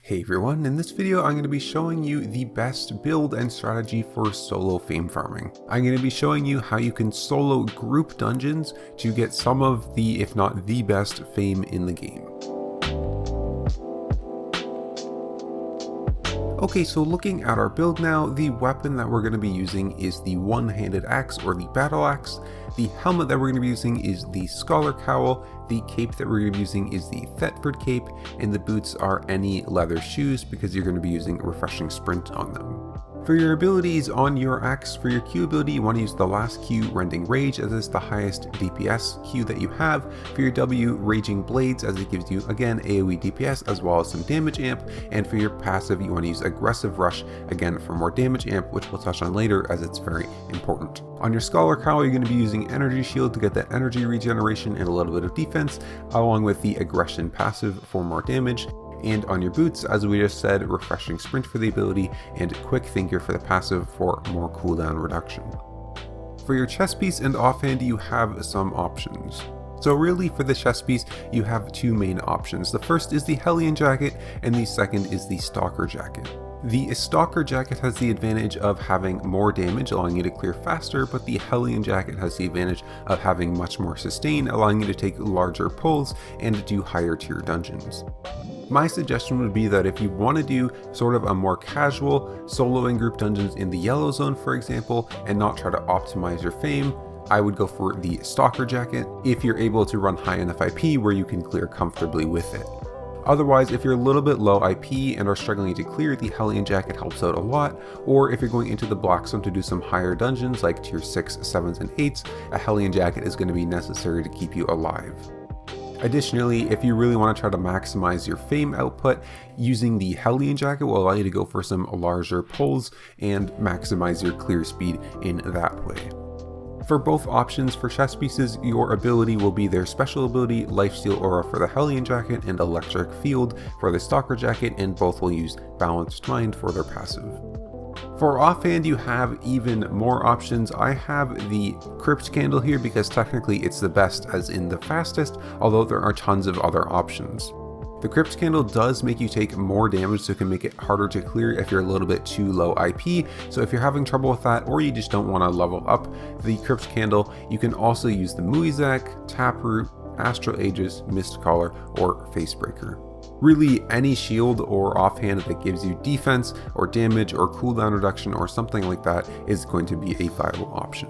Hey everyone, in this video I'm going to be showing you the best build and strategy for solo fame farming. I'm going to be showing you how you can solo group dungeons to get some of the, if not the best fame in the game. Okay, so looking at our build now, the weapon that we're going to be using is the one-handed axe or the battle axe. The helmet that we're going to be using is the scholar cowl. The cape that we're going to be using is the Thetford cape, and the boots are any leather shoes because you're going to be using refreshing sprint on them. For your abilities on your axe, for your Q ability, you want to use the last Q, Rending Rage, as it's the highest DPS Q that you have. For your W, Raging Blades, as it gives you, again, AoE DPS as well as some damage amp. And for your passive, you want to use Aggressive Rush, again, for more damage amp, which we'll touch on later as it's very important. On your Scholar Cowl, you're going to be using Energy Shield to get that energy regeneration and a little bit of defense, along with the Aggression passive for more damage. And on your boots, as we just said, Refreshing Sprint for the ability and Quick Thinker for the passive for more cooldown reduction. For your chest piece and offhand, you have some options. So really for the chest piece, you have two main options. The first is the Hellion Jacket and the second is the Stalker Jacket. The Stalker Jacket has the advantage of having more damage, allowing you to clear faster, but the Hellion Jacket has the advantage of having much more sustain, allowing you to take larger pulls and do higher tier dungeons. My suggestion would be that if you want to do sort of a more casual solo and group dungeons in the yellow zone, for example, and not try to optimize your fame, I would go for the Stalker Jacket if you're able to run high enough IP where you can clear comfortably with it. Otherwise, if you're a little bit low IP and are struggling to clear, the Hellion Jacket helps out a lot, or if you're going into the Black Zone to do some higher dungeons like tier 6, 7s, and 8s, a Hellion Jacket is going to be necessary to keep you alive. Additionally, if you really want to try to maximize your fame output, using the Hellion Jacket will allow you to go for some larger pulls and maximize your clear speed in that way. For both options, for chest pieces, your ability will be their special ability, Lifesteal Aura for the Hellion Jacket and Electric Field for the Stalker Jacket, and both will use Balanced Mind for their passive. For offhand, you have even more options. I have the Crypt Candle here because technically it's the best as in the fastest, although there are tons of other options. The Crypt Candle does make you take more damage, so it can make it harder to clear if you're a little bit too low IP. So if you're having trouble with that, or you just don't want to level up the Crypt Candle, you can also use the Muizak, Taproot, Astral Aegis, Mistcaller, or Facebreaker. Really, any shield or offhand that gives you defense or damage or cooldown reduction or something like that is going to be a viable option.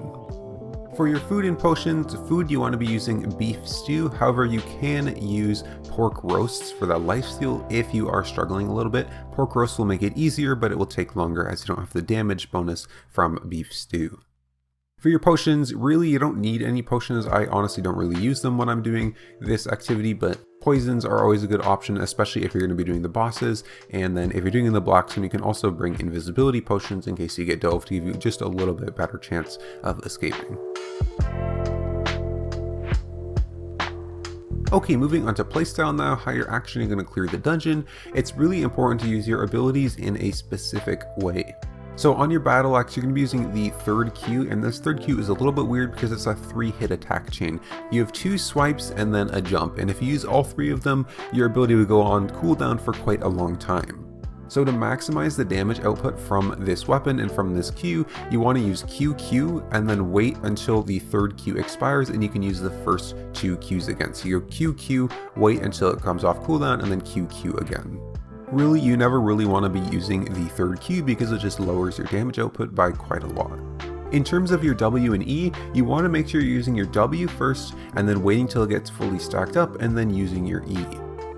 For your food and potions, food you want to be using beef stew, however you can use pork roasts for that lifesteal if you are struggling a little bit. Pork roast will make it easier, but it will take longer as you don't have the damage bonus from beef stew. For your potions, really you don't need any potions. I honestly don't really use them when I'm doing this activity, but poisons are always a good option, especially if you're going to be doing the bosses. And then if you're doing in the Black Zone, you can also bring invisibility potions in case you get dove to give you just a little bit better chance of escaping. Okay, moving on to playstyle now, how you're actually going to clear the dungeon. It's really important to use your abilities in a specific way. So on your battle axe, you're going to be using the third Q, and this third Q is a little bit weird because it's a 3-hit attack chain. You have 2 swipes and then a jump, and if you use all 3 of them, your ability will go on cooldown for quite a long time. So to maximize the damage output from this weapon and from this Q, you want to use QQ and then wait until the third Q expires and you can use the first 2 Qs again. So you go QQ, wait until it comes off cooldown, and then QQ again. Really, you never really want to be using the third Q because it just lowers your damage output by quite a lot. In terms of your W and E, you want to make sure you're using your W first and then waiting till it gets fully stacked up and then using your E.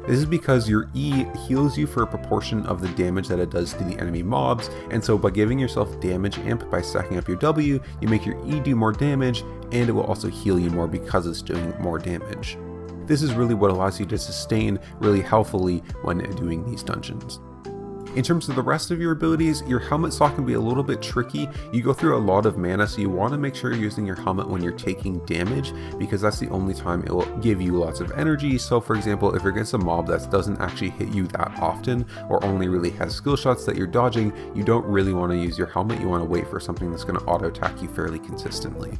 This is because your E heals you for a proportion of the damage that it does to the enemy mobs, and so by giving yourself damage amp by stacking up your W, you make your E do more damage, and it will also heal you more because it's doing more damage. This is really what allows you to sustain really healthily when doing these dungeons. In terms of the rest of your abilities, your helmet saw can be a little bit tricky. You go through a lot of mana, so you want to make sure you're using your helmet when you're taking damage, because that's the only time it will give you lots of energy. So for example, if you're against a mob that doesn't actually hit you that often, or only really has skill shots that you're dodging, you don't really want to use your helmet. You want to wait for something that's going to auto attack you fairly consistently.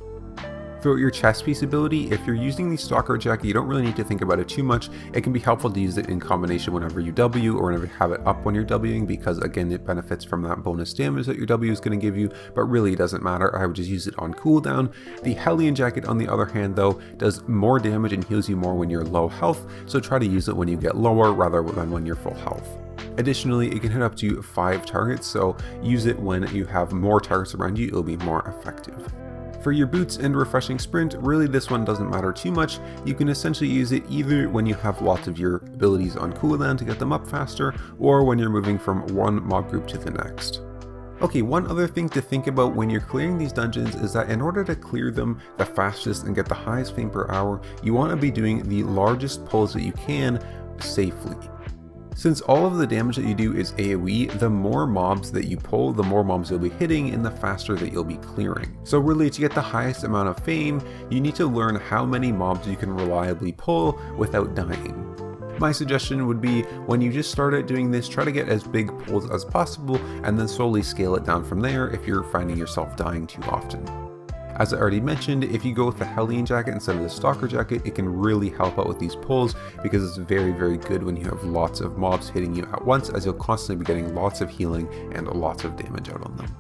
For your chest piece ability, if you're using the Stalker jacket, you don't really need to think about it too much. It can be helpful to use it in combination whenever you W or whenever you have it up when you're Wing, because again, it benefits from that bonus damage that your W is going to give you, but really it doesn't matter. I would just use it on cooldown. The Hellion jacket, on the other hand, though, does more damage and heals you more when you're low health, so try to use it when you get lower rather than when you're full health. Additionally, it can hit up to 5 targets, so use it when you have more targets around you, it'll be more effective. For your boots and refreshing sprint, really this one doesn't matter too much. You can essentially use it either when you have lots of your abilities on cooldown to get them up faster, or when you're moving from one mob group to the next. Okay, one other thing to think about when you're clearing these dungeons is that in order to clear them the fastest and get the highest fame per hour, you want to be doing the largest pulls that you can safely. Since all of the damage that you do is AoE, the more mobs that you pull, the more mobs you'll be hitting and the faster that you'll be clearing. So really, to get the highest amount of fame, you need to learn how many mobs you can reliably pull without dying. My suggestion would be, when you just start out doing this, try to get as big pulls as possible and then slowly scale it down from there if you're finding yourself dying too often. As I already mentioned, if you go with the Hellion jacket instead of the Stalker jacket, it can really help out with these pulls because it's very, very good when you have lots of mobs hitting you at once, as you'll constantly be getting lots of healing and lots of damage out on them.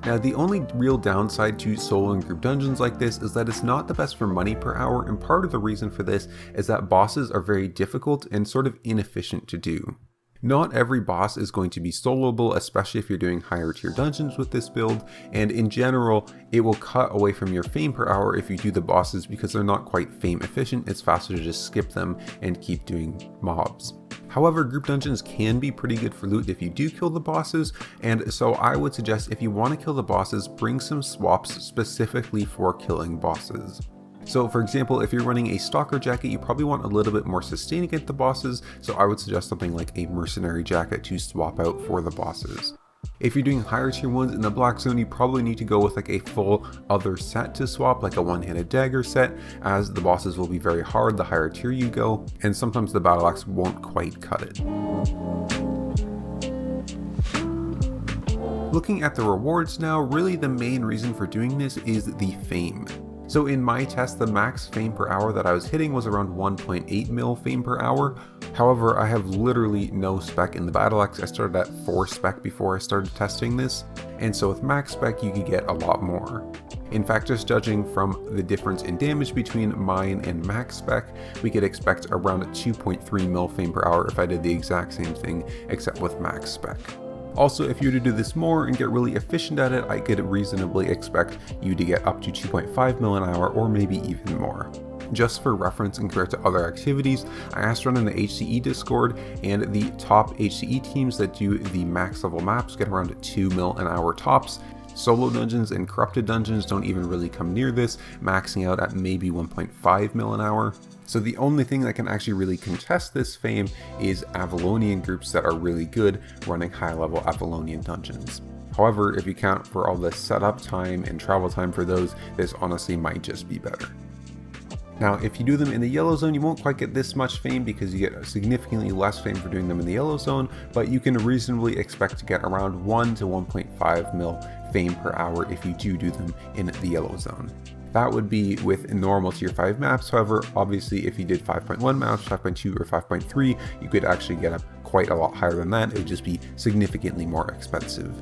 Now, the only real downside to solo and group dungeons like this is that it's not the best for money per hour, and part of the reason for this is that bosses are very difficult and sort of inefficient to do. Not every boss is going to be soloable, especially if you're doing higher tier dungeons with this build, and in general, it will cut away from your fame per hour if you do the bosses because they're not quite fame efficient. It's faster to just skip them and keep doing mobs. However, group dungeons can be pretty good for loot if you do kill the bosses, and so I would suggest if you want to kill the bosses, bring some swaps specifically for killing bosses. So for example, if you're running a Stalker jacket, you probably want a little bit more sustain against the bosses, so I would suggest something like a Mercenary jacket to swap out for the bosses. If you're doing higher tier ones in the Black Zone, you probably need to go with like a full other set to swap, like a one-handed dagger set, as the bosses will be very hard the higher tier you go, and sometimes the battle axe won't quite cut it. Looking at the rewards now, really the main reason for doing this is the fame. So in my test, the max fame per hour that I was hitting was around 1.8 mil fame per hour. However, I have literally no spec in the battle axe. I started at 4 spec before I started testing this, and so with max spec you could get a lot more. In fact, just judging from the difference in damage between mine and max spec, we could expect around 2.3 mil fame per hour if I did the exact same thing except with max spec. Also, if you were to do this more and get really efficient at it, I could reasonably expect you to get up to 2.5 mil an hour or maybe even more. Just for reference and compared to other activities, I asked around in the HCE Discord, and the top HCE teams that do the max level maps get around 2 mil an hour tops. Solo dungeons and corrupted dungeons don't even really come near this, maxing out at maybe 1.5 mil an hour. So the only thing that can actually really contest this fame is Avalonian groups that are really good running high level Avalonian dungeons. However, if you count for all the setup time and travel time for those, this honestly might just be better. Now, if you do them in the yellow zone, you won't quite get this much fame because you get significantly less fame for doing them in the yellow zone, but you can reasonably expect to get around 1 to 1.5 mil fame per hour if you do them in the yellow zone. That would be with normal tier 5 maps. However, obviously if you did 5.1 maps, 5.2 or 5.3, you could actually get up quite a lot higher than that. It would just be significantly more expensive.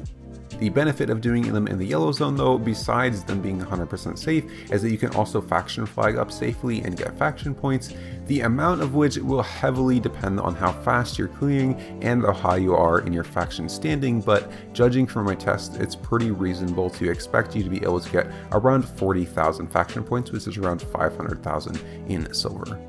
The benefit of doing them in the yellow zone though, besides them being 100% safe, is that you can also faction flag up safely and get faction points, the amount of which will heavily depend on how fast you're clearing and how high you are in your faction standing, but judging from my test, it's pretty reasonable to expect you to be able to get around 40,000 faction points, which is around 500,000 in silver.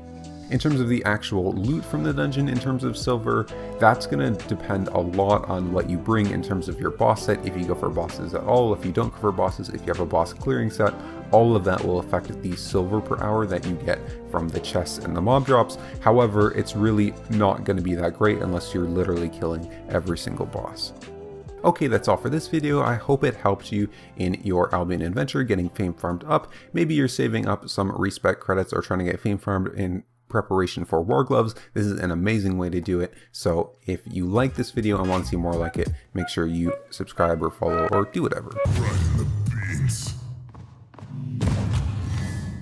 In terms of the actual loot from the dungeon, in terms of silver, that's going to depend a lot on what you bring in terms of your boss set, if you go for bosses at all, if you don't go for bosses, if you have a boss clearing set, all of that will affect the silver per hour that you get from the chests and the mob drops. However, it's really not going to be that great unless you're literally killing every single boss. Okay, that's all for this video. I hope it helped you in your Albion adventure getting fame farmed up. Maybe you're saving up some respec credits or trying to get fame farmed in preparation for War Gloves. This is an amazing way to do it. So if you like this video and want to see more like it, make sure you subscribe or follow or do whatever.